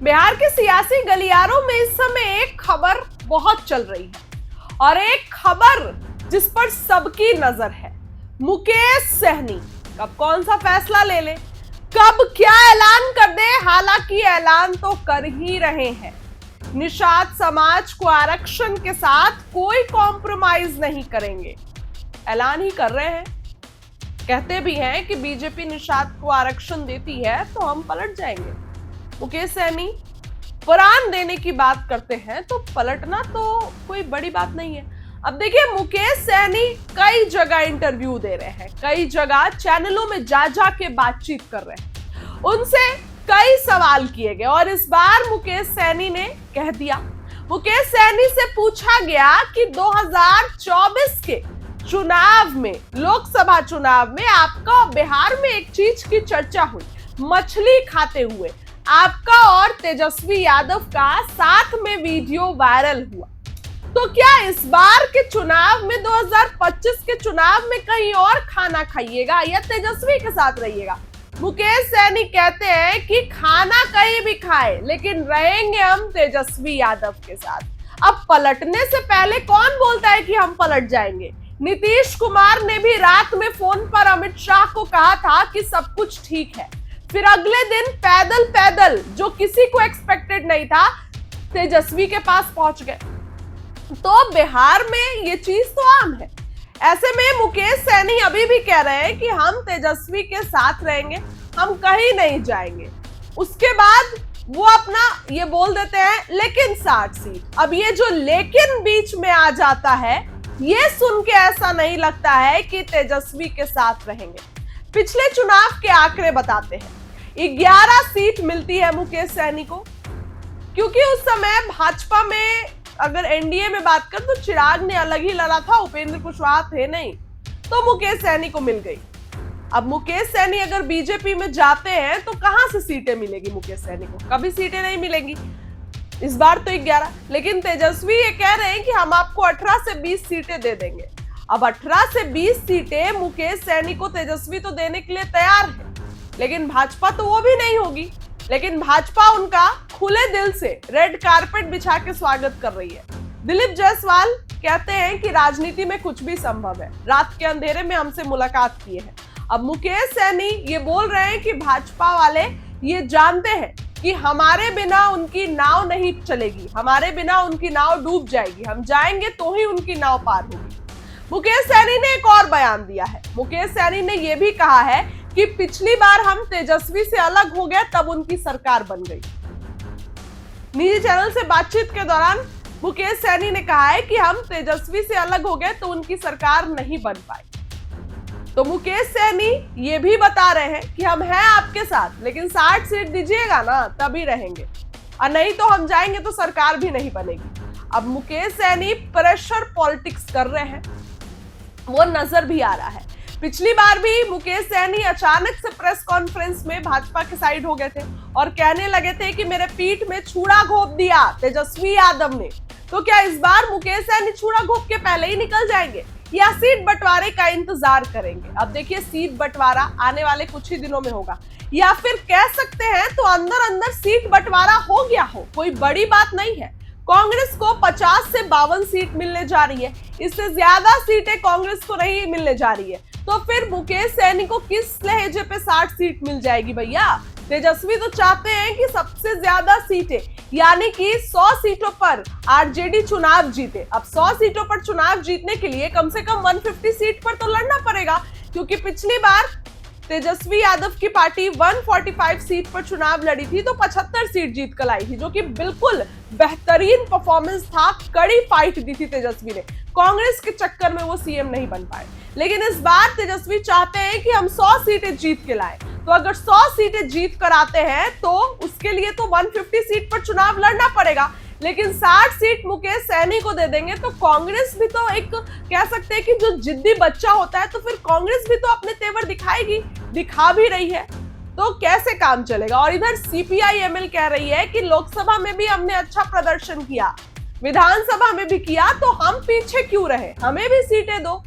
बिहार के सियासी गलियारों में इस समय एक खबर बहुत चल रही है और एक खबर जिस पर सबकी नजर है। मुकेश सहनी कब कौन सा फैसला ले ले, कब क्या ऐलान कर दे। हालांकि ऐलान तो कर ही रहे हैं। निषाद समाज को आरक्षण के साथ कोई कॉम्प्रोमाइज नहीं करेंगे, ऐलान ही कर रहे हैं। कहते भी हैं कि बीजेपी निषाद को आरक्षण देती है तो हम पलट जाएंगे। मुकेश सहनी प्राण देने की बात करते हैं तो पलटना तो कोई बड़ी बात नहीं है। अब देखिए, मुकेश सहनी कई जगह इंटरव्यू दे रहे हैं, कई जगह चैनलों में जा जा के बातचीत कर रहे हैं, उनसे कई सवाल किए गए और इस बार मुकेश सहनी ने कह दिया। मुकेश सहनी से पूछा गया कि 2024 के चुनाव में, लोकसभा चुनाव में आपका बिहार में एक चीज की चर्चा हुई, मछली खाते हुए आपका और तेजस्वी यादव का साथ में वीडियो वायरल हुआ। तो क्या इस बार के चुनाव में, 2025 के चुनाव में कहीं और खाना खाइएगा या तेजस्वी के साथ रहिएगा? मुकेश सहनी कहते हैं कि खाना कहीं भी खाए लेकिन रहेंगे हम तेजस्वी यादव के साथ। अब पलटने से पहले कौन बोलता है कि हम पलट जाएंगे? नीतीश कुमार ने भी रात में फोन पर अमित शाह को कहा था कि सब कुछ ठीक है। फिर अगले दिन पैदल पैदल, जो किसी को एक्सपेक्टेड नहीं था, तेजस्वी के पास पहुंच गए। तो बिहार में ये चीज तो आम है। ऐसे में मुकेश सहनी अभी भी कह रहे हैं कि हम तेजस्वी के साथ रहेंगे, हम कहीं नहीं जाएंगे। उसके बाद वो अपना ये बोल देते हैं लेकिन 60 सीट। अब ये जो लेकिन बीच में आ जाता है, ये सुन के ऐसा नहीं लगता है कि तेजस्वी के साथ रहेंगे। पिछले चुनाव के आंकड़े बताते हैं, 11 सीट मिलती है मुकेश सहनी को, क्योंकि उस समय भाजपा में अगर एनडीए में बात कर तो चिराग ने अलग ही लड़ा था, उपेंद्र कुशवाहा थे नहीं, तो मुकेश सहनी को मिल गई। अब मुकेश सहनी अगर बीजेपी में जाते हैं तो कहां से सीटें मिलेगी मुकेश सहनी को? कभी सीटें नहीं मिलेंगी। इस बार तो 11, लेकिन तेजस्वी ये कह रहे हैं कि हम आपको 18 से 20 सीटें दे देंगे। अब 18 से 20 सीटें मुकेश सहनी को तेजस्वी तो देने के लिए तैयार है, लेकिन भाजपा तो वो भी नहीं होगी। लेकिन भाजपा उनका खुले दिल से रेड कारपेट बिछा के स्वागत कर रही है। दिलीप जायसवाल कहते हैं कि राजनीति में कुछ भी संभव है। रात के अंधेरे में हमसे मुलाकात किए हैं। अब मुकेश सहनी ये बोल रहे हैं कि भाजपा वाले ये जानते हैं कि हमारे बिना उनकी नाव नहीं चलेगी, हमारे बिना उनकी नाव डूब जाएगी, हम जाएंगे तो ही उनकी नाव पार होगी। मुकेश सहनी ने एक और बयान दिया है। मुकेश सहनी ने यह भी कहा है कि पिछली बार हम तेजस्वी से अलग हो गए तब उनकी सरकार बन गई। निजी चैनल से बातचीत के दौरान मुकेश सहनी ने कहा है कि हम तेजस्वी से अलग हो गए तो उनकी सरकार नहीं बन पाई। तो मुकेश सहनी ये भी बता रहे हैं कि हम हैं आपके साथ, लेकिन 60 सीट दीजिएगा ना तभी रहेंगे, और नहीं तो हम जाएंगे तो सरकार भी नहीं बनेगी। अब मुकेश सहनी प्रेशर पॉलिटिक्स कर रहे हैं, वो नजर भी आ रहा है। पिछली बार भी मुकेश सहनी अचानक से प्रेस कॉन्फ्रेंस में भाजपा के साइड हो गए थे और कहने लगे थे कि मेरे पीठ में छुरा घोंप दिया तेजस्वी यादव ने। तो क्या इस बार मुकेश सहनी छुरा घोंप के पहले ही निकल जाएंगे या सीट बंटवारे का इंतजार करेंगे? अब देखिए, सीट बंटवारा आने वाले कुछ ही दिनों में होगा, या फिर कह सकते हैं तो अंदर अंदर सीट बंटवारा हो गया हो, कोई बड़ी बात नहीं है। कांग्रेस को 50 से 52 सीट मिलने जा रही है, इससे ज्यादा सीटें कांग्रेस को नहीं मिलने जा रही है। तो फिर मुकेश सहनी को किस लहजे पे 60 सीट मिल जाएगी भैया? तेजस्वी तो चाहते हैं कि सबसे ज्यादा सीटें, यानी कि 100 सीटों पर आरजेडी चुनाव जीते। अब 100 सीटों पर चुनाव जीतने के लिए कम से कम 150 सीट पर तो लड़ना पड़ेगा, क्योंकि पिछली बार तेजस्वी यादव की पार्टी 145 सीट पर चुनाव लड़ी थी तो 75 सीट जीत कर आई थी, जो कि बिल्कुल बेहतरीन परफॉर्मेंस था। कड़ी फाइट दी थी तेजस्वी ने, कांग्रेस के चक्कर में वो सीएम नहीं बन पाए। लेकिन इस बार तेजस्वी चाहते हैं कि हम 100 सीटें जीत के लाएं। तो अगर 100 सीटें जीत कर आते हैं तो उसके लिए तो 150 सीट पर चुनाव लड़ना पड़ेगा, लेकिन 60 सीट मुकेश सहनी को दे देंगे तो कांग्रेस भी तो एक कह सकते हैं कि जो जिद्दी बच्चा होता है, तो फिर कांग्रेस भी तो अपने तेवर दिखाएगी, दिखा भी रही है। तो कैसे काम चलेगा? और इधर सीपीआई-एमएल कह रही है कि लोकसभा में भी हमने अच्छा प्रदर्शन किया, विधानसभा में भी किया, तो हम पीछे क्यों रहे, हमें भी सीटें दो।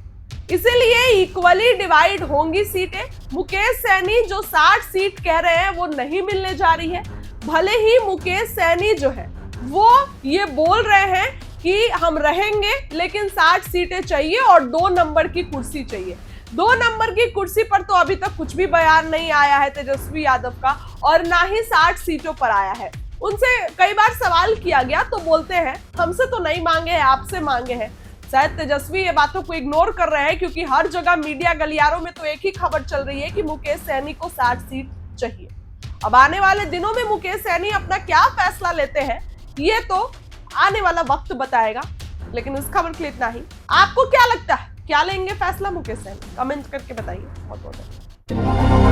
इसीलिए इक्वली डिवाइड होंगी सीटें। मुकेश सहनी जो 60 सीट कह रहे हैं वो नहीं मिलने जा रही है। भले ही मुकेश सैनी जो है वो ये बोल रहे हैं कि हम रहेंगे लेकिन 60 सीटें चाहिए और 2 नंबर की कुर्सी चाहिए। 2 नंबर की कुर्सी पर तो अभी तक कुछ भी बयान नहीं आया है तेजस्वी यादव का, और ना ही 60 सीटों पर आया है। उनसे कई बार सवाल किया गया तो बोलते हैं हमसे तो नहीं मांगे हैं, आपसे मांगे हैं। शायद तेजस्वी ये बातों को इग्नोर कर रहे हैं क्योंकि हर जगह मीडिया गलियारों में तो एक ही खबर चल रही है कि मुकेश सैनी को 60 सीट चाहिए। अब आने वाले दिनों में मुकेश सैनी अपना क्या फैसला लेते हैं ये तो आने वाला वक्त बताएगा, लेकिन इस खबर के लिए इतना ही। आपको क्या लगता है, क्या लेंगे फैसला मुकेश सैनी? कमेंट करके बताइए। बहुत बहुत